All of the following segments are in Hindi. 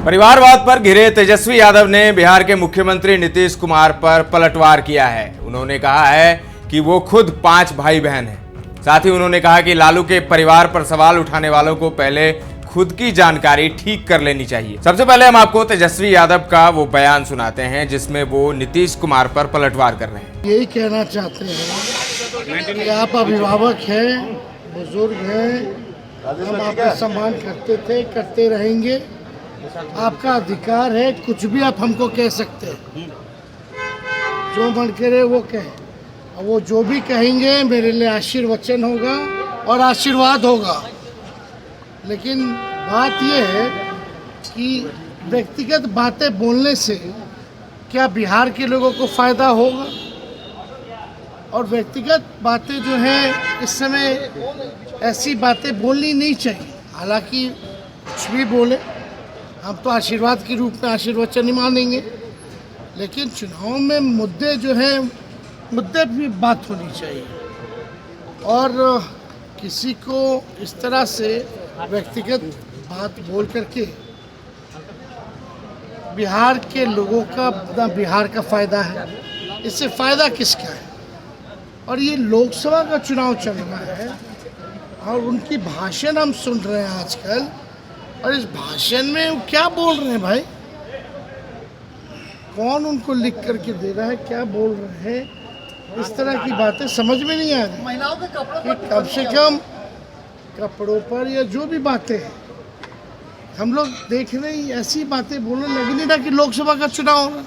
परिवारवाद पर घिरे तेजस्वी यादव ने बिहार के मुख्यमंत्री नीतीश कुमार पर पलटवार किया है। उन्होंने कहा है कि वो खुद 5 भाई बहन हैं। साथ ही उन्होंने कहा कि लालू के परिवार पर सवाल उठाने वालों को पहले खुद की जानकारी ठीक कर लेनी चाहिए। सबसे पहले हम आपको तेजस्वी यादव का वो बयान सुनाते हैं जिसमें वो नीतीश कुमार पर पलटवार कर रहे हैं। यही कहना चाहते हैं कि आप अभिभावक हैं, बुजुर्ग हैं, हम आपका सम्मान करते थे, करते रहेंगे। आपका अधिकार है, कुछ भी आप हमको कह सकते हैं, जो मन करे वो कहें। और वो जो भी कहेंगे मेरे लिए आशीर्वचन होगा और आशीर्वाद होगा। लेकिन बात यह है कि व्यक्तिगत बातें बोलने से क्या बिहार के लोगों को फ़ायदा होगा? और व्यक्तिगत बातें जो हैं इस समय ऐसी बातें बोलनी नहीं चाहिए। हालांकि कुछ भी बोले, हम तो आशीर्वाद के रूप में आशीर्वचन ही मानेंगे, लेकिन चुनाव में मुद्दे जो हैं, मुद्दे भी बात होनी चाहिए। और किसी को इस तरह से व्यक्तिगत बात बोल करके बिहार के लोगों का ना बिहार का फ़ायदा है, इससे फ़ायदा किसका है? और ये लोकसभा का चुनाव चल रहा है और उनकी भाषण हम सुन रहे हैं आजकल, और इस भाषण में वो क्या बोल रहे हैं भाई? कौन उनको लिख करके दे रहा है, क्या बोल रहे हैं? इस तरह की बातें समझ में नहीं आ रही। महिलाओं के कपड़ों पर कम से कम कपड़ों पर या जो भी बातें हैं हम लोग देख रहे हैं, ऐसी बातें बोलने लगी नहीं ना कि लोकसभा का चुनाव हो रहा है।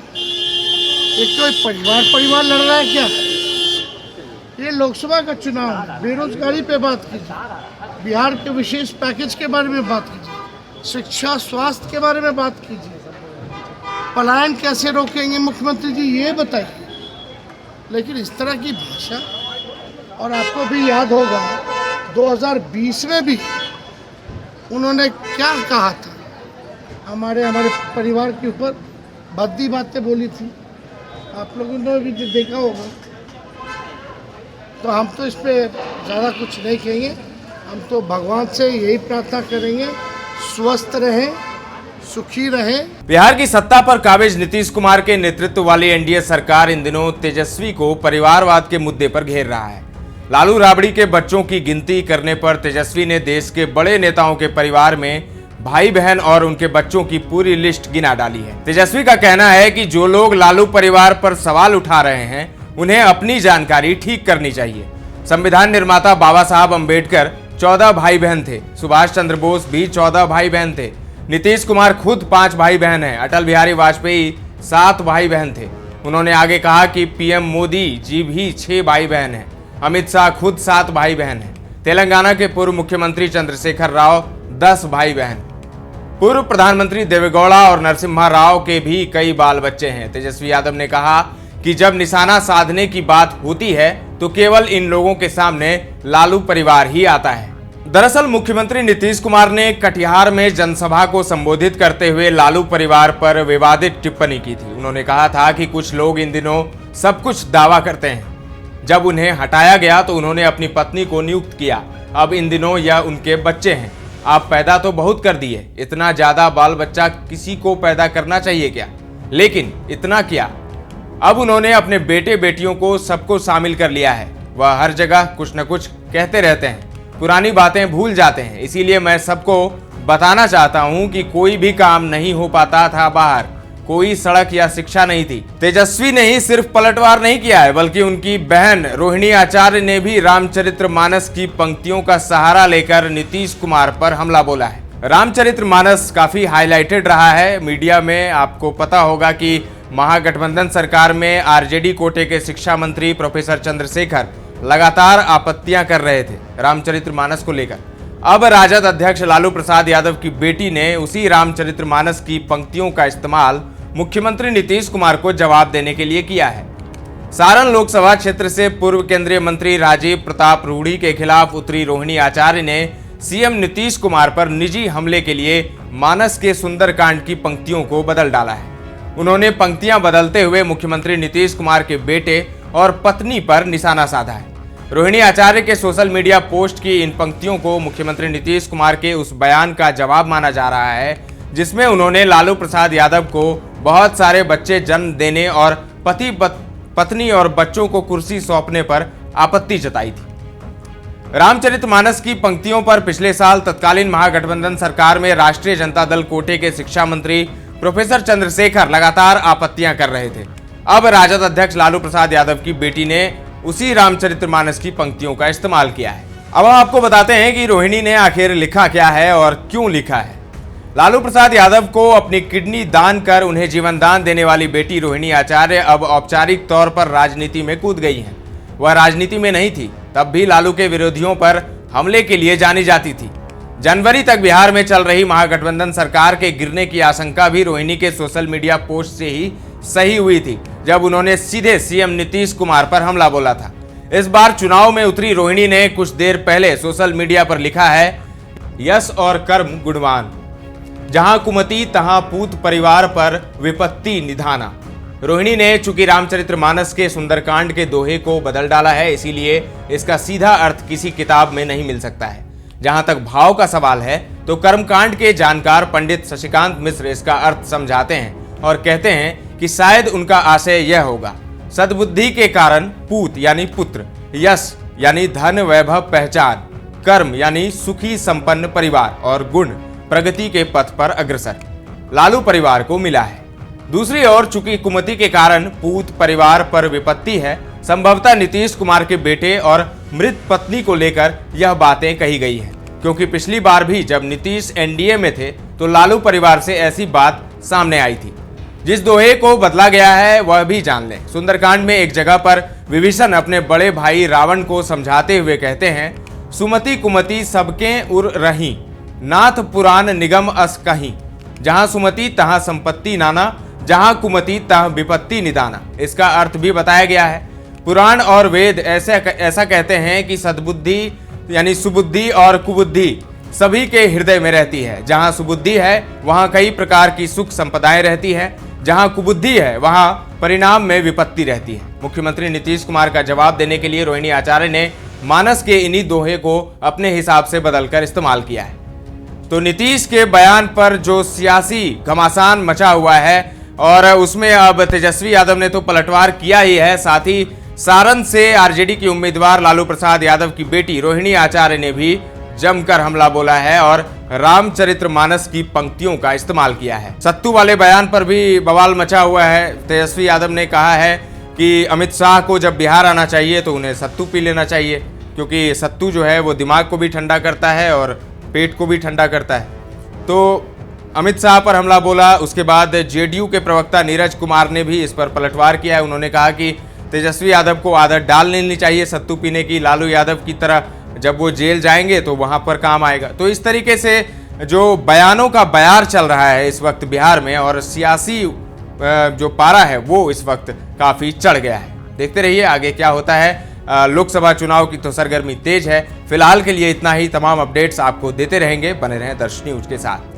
एक तो परिवार लड़ रहा है क्या? ये लोकसभा का चुनाव है। बेरोजगारी पे बात कीजिए, बिहार के विशेष पैकेज के बारे में बात कीजिए, शिक्षा स्वास्थ्य के बारे में बात कीजिए, पलायन कैसे रोकेंगे मुख्यमंत्री जी ये बताइए। लेकिन इस तरह की भाषा, और आपको भी याद होगा 2020 में भी उन्होंने क्या कहा था, हमारे परिवार के ऊपर भद्दी बातें बोली थी, आप लोगों ने भी देखा होगा। तो हम तो इस पर ज़्यादा कुछ नहीं कहेंगे, हम तो भगवान से यही प्रार्थना करेंगे स्वस्थ रहें, सुखी रहें। बिहार की सत्ता पर काबिज नीतीश कुमार के नेतृत्व वाली एनडीए सरकार इन दिनों तेजस्वी को परिवारवाद के मुद्दे पर घेर रहा है। लालू राबड़ी के बच्चों की गिनती करने पर तेजस्वी ने देश के बड़े नेताओं के परिवार में भाई बहन और उनके बच्चों की पूरी लिस्ट गिना डाली है। तेजस्वी का कहना है कि जो लोग लालू परिवार पर सवाल उठा रहे हैं उन्हें अपनी जानकारी ठीक करनी चाहिए। संविधान निर्माता बाबा साहब अम्बेडकर 14 भाई बहन थे, सुभाष चंद्र बोस भी 14 भाई बहन थे, नीतीश कुमार खुद 5 भाई बहन हैं, अटल बिहारी वाजपेयी 7 भाई बहन थे। उन्होंने आगे कहा कि पीएम मोदी जी भी 6 भाई बहन हैं, अमित शाह खुद 7 भाई बहन हैं, तेलंगाना के पूर्व मुख्यमंत्री चंद्रशेखर राव 10 भाई बहन, पूर्व प्रधानमंत्री देवेगौड़ा और नरसिम्हा राव के भी कई बाल बच्चे हैं। तेजस्वी यादव ने कहा कि जब निशाना साधने की बात होती है तो केवल इन लोगों के सामने लालू परिवार ही आता है। दरअसल मुख्यमंत्री नीतीश कुमार ने कटिहार में जनसभा को संबोधित करते हुए लालू परिवार पर विवादित टिप्पणी की थी। उन्होंने कहा था कि कुछ लोग इन दिनों सब कुछ दावा करते हैं, जब उन्हें हटाया गया तो उन्होंने अपनी पत्नी को नियुक्त किया, अब इन दिनों यह उनके बच्चे हैं। आप पैदा तो बहुत कर दिए, इतना ज्यादा बाल बच्चा किसी को पैदा करना चाहिए क्या? लेकिन इतना क्या, अब उन्होंने अपने बेटे बेटियों को सबको शामिल कर लिया है। वह हर जगह कुछ न कुछ कहते रहते हैं, पुरानी बातें भूल जाते हैं। इसीलिए मैं सबको बताना चाहता हूं कि कोई भी काम नहीं हो पाता था बाहर, कोई सड़क या शिक्षा नहीं थी। तेजस्वी ने ही सिर्फ पलटवार नहीं किया है, बल्कि उनकी बहन रोहिणी आचार्य ने भी रामचरितमानस की पंक्तियों का सहारा लेकर नीतीश कुमार पर हमला बोला है। रामचरितमानस काफी हाईलाइटेड रहा है मीडिया में। आपको पता होगा कि महागठबंधन सरकार में आरजेडी कोटे के शिक्षा मंत्री प्रोफेसर चंद्रशेखर लगातार आपत्तियां कर रहे थे रामचरितमानस को लेकर। अब राजद अध्यक्ष लालू प्रसाद यादव की बेटी ने उसी रामचरितमानस की पंक्तियों का इस्तेमाल मुख्यमंत्री नीतीश कुमार को जवाब देने के लिए किया है। सारण लोकसभा क्षेत्र से पूर्व केंद्रीय मंत्री राजीव प्रताप रूढ़ी के खिलाफ उतरी रोहिणी आचार्य ने सीएम नीतीश कुमार पर निजी हमले के लिए मानस के सुंदरकांड की पंक्तियों को बदल डाला है। उन्होंने पंक्तियां बदलते हुए मुख्यमंत्री नीतीश कुमार के बेटे और पत्नी पर निशाना साधा है। रोहिणी आचार्य के सोशल मीडिया पोस्ट की इन पंक्तियों को मुख्यमंत्री नीतीश कुमार के उस बयान का जवाब माना जा रहा है जिसमें उन्होंने लालू प्रसाद यादव को बहुत सारे बच्चे जन्म देने और पत्नी और बच्चों को कुर्सी सौंपने पर आपत्ति जताई थी। रामचरितमानस की पंक्तियों पर पिछले साल तत्कालीन महागठबंधन सरकार में राष्ट्रीय जनता दल कोटे के शिक्षा मंत्री प्रोफेसर चंद्रशेखर लगातार आपत्तियां कर रहे थे। अब राजद अध्यक्ष लालू प्रसाद यादव की बेटी ने उसी रामचरितमानस की पंक्तियों का इस्तेमाल किया है। अब हम आपको बताते हैं कि रोहिणी ने आखिर लिखा क्या है और क्यों लिखा है। लालू प्रसाद यादव को अपनी किडनी दान कर उन्हें जीवन दान देने वाली बेटी रोहिणी आचार्य अब औपचारिक तौर पर राजनीति में कूद गई हैं। वह राजनीति में नहीं थी, तब भी लालू के विरोधियों पर हमले के लिए जानी जाती थी। जनवरी तक बिहार में चल रही महागठबंधन सरकार के गिरने की आशंका भी रोहिणी के सोशल मीडिया पोस्ट से ही सही हुई थी, जब उन्होंने सीधे सीएम नीतीश कुमार पर हमला बोला था। इस बार चुनाव में उतरी रोहिणी ने कुछ देर पहले सोशल मीडिया पर लिखा है, यश और कर्म गुणवान, जहां कुमति तहां पूत परिवार पर विपत्ति निधाना। रोहिणी ने चूंकि रामचरितमानस के सुंदरकांड के दोहे को बदल डाला है, इसीलिए इसका सीधा अर्थ किसी किताब में नहीं मिल सकता है। जहां तक भाव का सवाल है तो कर्मकांड के जानकार पंडित शशिकांत मिश्र इसका अर्थ समझाते हैं और कहते हैं कि शायद उनका आशय यह होगा, सद्बुद्धि के कारण पूत यानी पुत्र, यश यानी धन वैभव पहचान, कर्म यानी सुखी संपन्न परिवार और गुण प्रगति के पथ पर अग्रसर लालू परिवार को मिला है। दूसरी ओर चूंकि कुमति के कारण पूत परिवार पर विपत्ति है, संभवतः नीतीश कुमार के बेटे और मृत पत्नी को लेकर यह बातें कही गई हैं, क्योंकि पिछली बार भी जब नीतीश एनडीए में थे तो लालू परिवार से ऐसी बात सामने आई थी। जिस दोहे को बदला गया है वह भी जान लें। सुंदरकांड में एक जगह पर विभीषण अपने बड़े भाई रावण को समझाते हुए कहते हैं, सुमति कुमति सबके उर रही, नाथ पुराण निगम अस कहीं, जहां सुमति तहां संपत्ति नाना, जहां कुमति तहां विपत्ति निदाना। इसका अर्थ भी बताया गया है। पुराण और वेद ऐसा कहते हैं कि सद्बुद्धि यानी सुबुद्धि और कुबुद्धि सभी के हृदय में रहती है। जहां सुबुद्धि है वहां कई प्रकार की सुख संपदाएं रहती है, जहां कुबुद्धि है वहां परिणाम में विपत्ति रहती है। मुख्यमंत्री नीतीश कुमार का जवाब देने के लिए रोहिणी आचार्य ने मानस के इन्हीं दोहे को अपने हिसाब से बदलकर इस्तेमाल किया है। तो नीतीश के बयान पर जो सियासी घमासान मचा हुआ है और उसमें अब तेजस्वी यादव ने तो पलटवार किया ही है, साथ ही सारण से आरजेडी की उम्मीदवार लालू प्रसाद यादव की बेटी रोहिणी आचार्य ने भी जमकर हमला बोला है और रामचरितमानस की पंक्तियों का इस्तेमाल किया है। सत्तू वाले बयान पर भी बवाल मचा हुआ है। तेजस्वी यादव ने कहा है कि अमित शाह को जब बिहार आना चाहिए तो उन्हें सत्तू पी लेना चाहिए, क्योंकि सत्तू जो है वो दिमाग को भी ठंडा करता है और पेट को भी ठंडा करता है। तो अमित शाह पर हमला बोला। उसके बाद जेडीयू के प्रवक्ता नीरज कुमार ने भी इस पर पलटवार किया है। उन्होंने कहा कि तेजस्वी यादव को आदत डाल लेनी चाहिए सत्तू पीने की, लालू यादव की तरह जब वो जेल जाएंगे तो वहां पर काम आएगा। तो इस तरीके से जो बयानों का बयार चल रहा है इस वक्त बिहार में और सियासी जो पारा है वो इस वक्त काफी चढ़ गया है। देखते रहिए आगे क्या होता है। लोकसभा चुनाव की तो सरगर्मी तेज है। फिलहाल के लिए इतना ही। तमाम अपडेट्स आपको देते रहेंगे। बने रहें दर्श न्यूज के साथ।